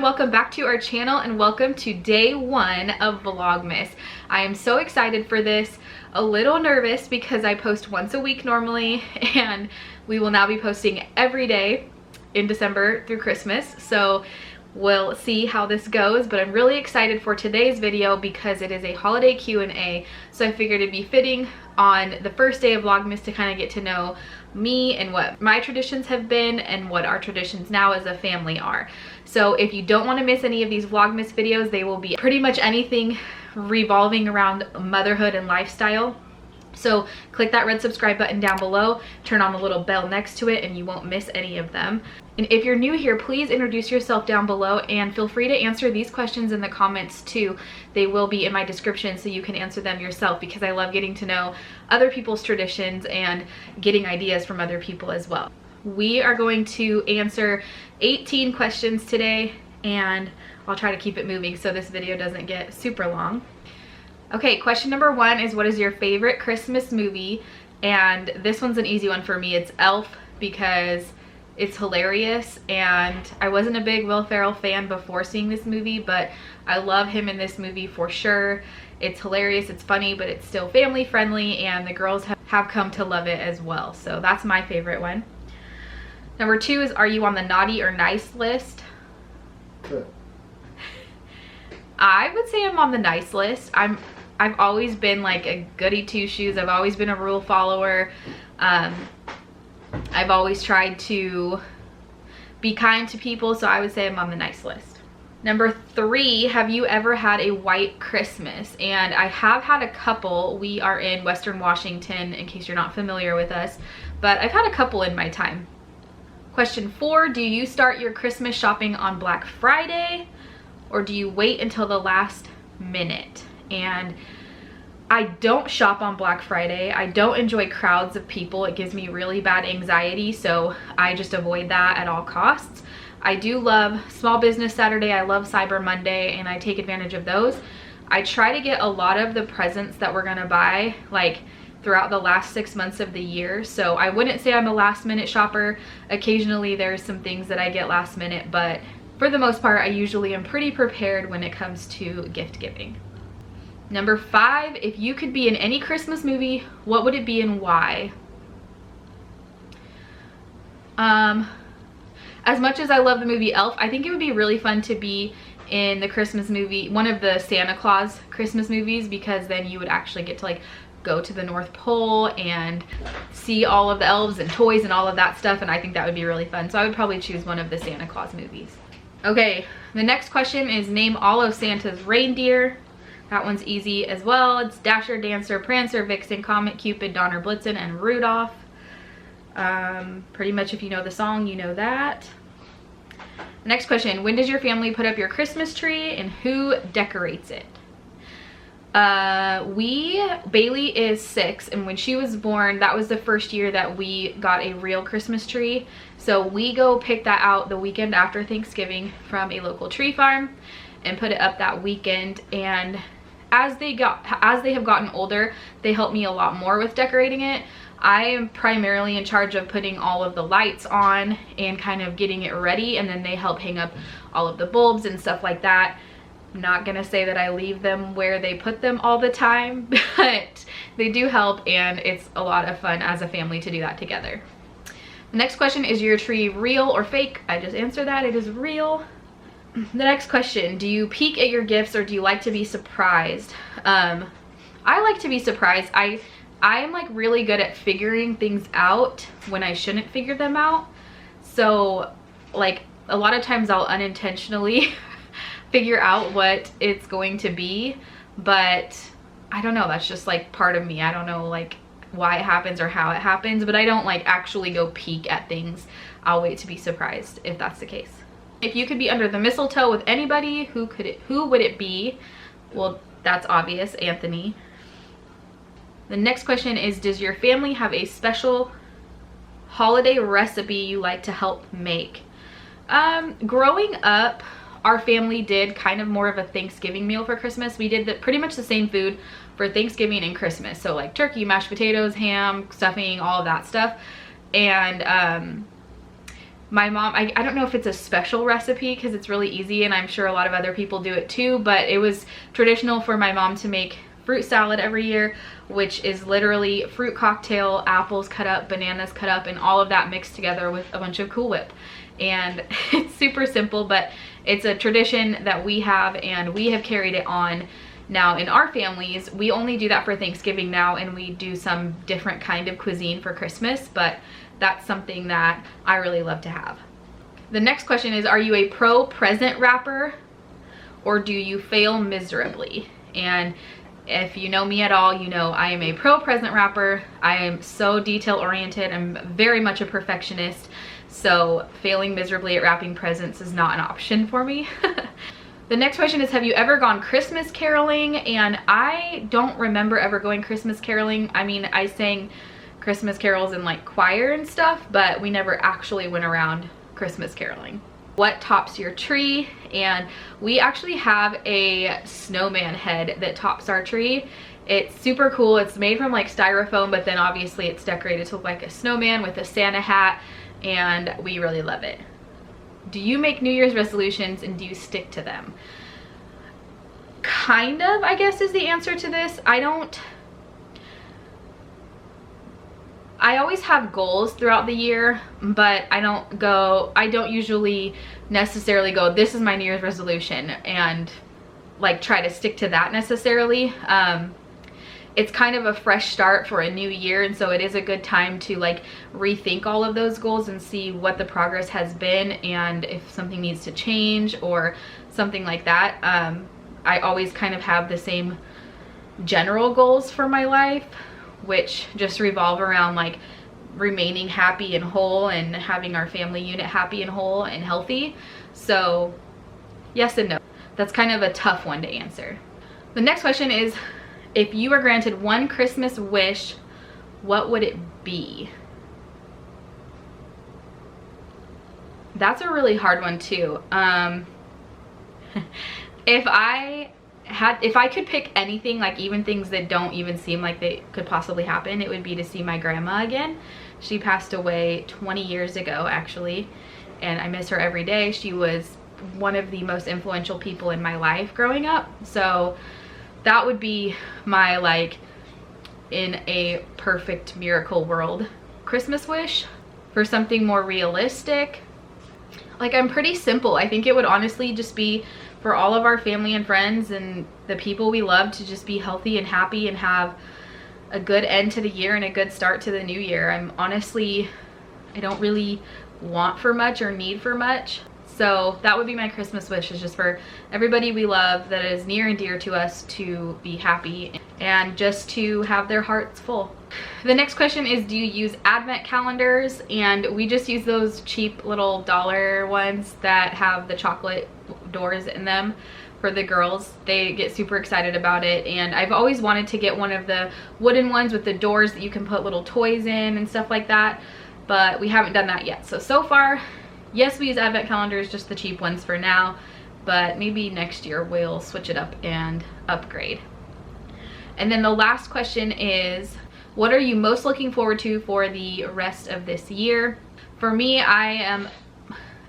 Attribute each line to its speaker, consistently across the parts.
Speaker 1: everyone, welcome back to our channel and welcome to day 1 of Vlogmas. I am so excited for this, a little nervous because I post once a week normally and we will now be posting every day in December through Christmas. So we'll see how this goes, but I'm really excited for today's video because it is a holiday Q&A. So I figured it'd be fitting on the first day of Vlogmas to kind of get to know me and what my traditions have been and what our traditions now as a family are. So if you don't want to miss any of these Vlogmas videos, they will be pretty much anything revolving around motherhood and lifestyle. So click that red subscribe button down below, turn on the little bell next to it, and you won't miss any of them. And if you're new here, please introduce yourself down below and feel free to answer these questions in the comments too. They will be in my description so you can answer them yourself, because I love getting to know other people's traditions and getting ideas from other people as well. We are going to answer 18 questions today, and I'll try to keep it moving so this video doesn't get super long. Okay, question number 1 is, what is your favorite Christmas movie? And this one's an easy one for me. It's Elf, because it's hilarious, and I wasn't a big Will Ferrell fan before seeing this movie, but I love him in this movie for sure. It's hilarious, it's funny, but it's still family friendly, and the girls have come to love it as well. So that's my favorite one. Number 2 is, are you on the naughty or nice list?
Speaker 2: Good.
Speaker 1: I would say I'm on the nice list. I've always been like a goody two-shoes. I've always been a rule follower. I've always tried to be kind to people, so I would say I'm on the nice list. Number 3, have you ever had a white Christmas? And I have had a couple. We are in Western Washington, in case you're not familiar with us, but I've had a couple in my time. Question 4, do you start your Christmas shopping on Black Friday, or do you wait until the last minute? And I don't shop on Black Friday. I don't enjoy crowds of people. It gives me really bad anxiety, so I just avoid that at all costs. I do love Small Business Saturday. I love Cyber Monday, and I take advantage of those. I try to get a lot of the presents that we're gonna buy like throughout the last 6 months of the year. So I wouldn't say I'm a last minute shopper. Occasionally there's some things that I get last minute, but for the most part, I usually am pretty prepared when it comes to gift giving. Number 5, if you could be in any Christmas movie, what would it be and why? As much as I love the movie Elf, I think it would be really fun to be in the Christmas movie, one of the Santa Claus Christmas movies, because then you would actually get to like go to the North Pole and see all of the elves and toys and all of that stuff, and I think that would be really fun. So I would probably choose one of the Santa Claus movies. Okay, the next question is, name all of Santa's reindeer. That one's easy as well. It's Dasher, Dancer, Prancer, Vixen, Comet, Cupid, Donner, Blitzen, and Rudolph. Pretty much if you know the song, you know that. Next question, when does your family put up your Christmas tree and who decorates it? Bailey is 6, and when she was born, that was the first year that we got a real Christmas tree. So we go pick that out the weekend after Thanksgiving from a local tree farm and put it up that weekend. And as they have gotten older, they help me a lot more with decorating it. I am primarily in charge of putting all of the lights on and kind of getting it ready, and then they help hang up all of the bulbs and stuff like that. I'm not gonna say that I leave them where they put them all the time, but they do help, and it's a lot of fun as a family to do that together. The next question is, your tree real or fake? I just answered that, it is real. The next question, do you peek at your gifts or do you like to be surprised? I like to be surprised. I am like really good at figuring things out when I shouldn't figure them out. So like a lot of times I'll unintentionally figure out what it's going to be, but I don't know, that's just like part of me. I don't know like why it happens or how it happens, but I don't like actually go peek at things. I'll wait to be surprised if that's the case. If you could be under the mistletoe with anybody, who would it be? Well, that's obvious, Anthony. The next question is, does your family have a special holiday recipe you like to help make? Growing up, our family did kind of more of a Thanksgiving meal for Christmas. We did pretty much the same food for Thanksgiving and Christmas. So like turkey, mashed potatoes, ham, stuffing, all of that stuff. And My mom, I don't know if it's a special recipe because it's really easy and I'm sure a lot of other people do it too, but it was traditional for my mom to make fruit salad every year, which is literally fruit cocktail, apples cut up, bananas cut up, and all of that mixed together with a bunch of Cool Whip. And it's super simple, but it's a tradition that we have and we have carried it on. Now in our families, we only do that for Thanksgiving now, and we do some different kind of cuisine for Christmas, but that's something that I really love to have. The next question is, are you a pro present wrapper or do you fail miserably? And if you know me at all, you know I am a pro present wrapper. I am so detail oriented. I'm very much a perfectionist. So failing miserably at wrapping presents is not an option for me. The next question is, have you ever gone Christmas caroling? And I don't remember ever going Christmas caroling. I mean, I sang Christmas carols in like choir and stuff, but we never actually went around Christmas caroling. What tops your tree? And we actually have a snowman head that tops our tree. It's super cool. It's made from like styrofoam, but then obviously it's decorated to look like a snowman with a Santa hat, and we really love it. Do you make New Year's resolutions and do you stick to them? Kind of, I guess, is the answer to this. I always have goals throughout the year, but I don't usually necessarily go, this is my New Year's resolution, and like try to stick to that necessarily. It's kind of a fresh start for a new year, and so it is a good time to like rethink all of those goals and see what the progress has been and if something needs to change or something like that. I always kind of have the same general goals for my life, which just revolve around like remaining happy and whole and having our family unit happy and whole and healthy. So yes and no. That's kind of a tough one to answer. The next question is, if you were granted one Christmas wish, what would it be? That's a really hard one too. If I could pick anything, like even things that don't even seem like they could possibly happen, it would be to see my grandma again. She passed away 20 years ago actually, and I miss her every day. She was one of the most influential people in my life growing up. So that would be my, like, in a perfect miracle world Christmas wish. For something more realistic, like, I'm pretty simple. I think it would honestly just be for all of our family and friends and the people we love to just be healthy and happy and have a good end to the year and a good start to the new year. I don't really want for much or need for much. So that would be my Christmas wish, is just for everybody we love that is near and dear to us to be happy and just to have their hearts full. The next question is, do you use advent calendars? And we just use those cheap little dollar ones that have the chocolate doors in them for the girls. They get super excited about it, and I've always wanted to get one of the wooden ones with the doors that you can put little toys in and stuff like that, but we haven't done that yet. So far, yes, we use advent calendars, just the cheap ones for now, but maybe next year we'll switch it up and upgrade. And then the last question is, what are you most looking forward to for the rest of this year? For me, I am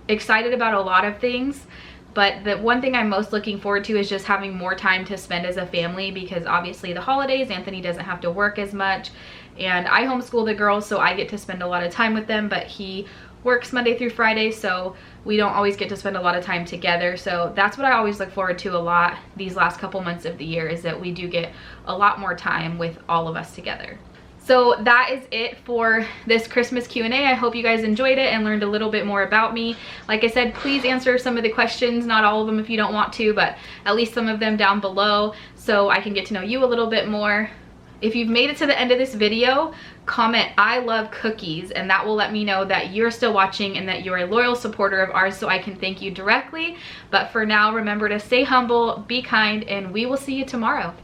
Speaker 1: excited about a lot of things, but the one thing I'm most looking forward to is just having more time to spend as a family, because obviously the holidays, Anthony doesn't have to work as much, and I homeschool the girls, so I get to spend a lot of time with them, but he works Monday through Friday, so we don't always get to spend a lot of time together. So that's what I always look forward to a lot these last couple months of the year, is that we do get a lot more time with all of us together. So that is it for this Christmas Q&A. I hope you guys enjoyed it and learned a little bit more about me. Like I said, please answer some of the questions, not all of them if you don't want to, but at least some of them down below so I can get to know you a little bit more. If you've made it to the end of this video, comment "I love cookies," and that will let me know that you're still watching and that you're a loyal supporter of ours, so I can thank you directly. But for now, remember to stay humble, be kind, and we will see you tomorrow.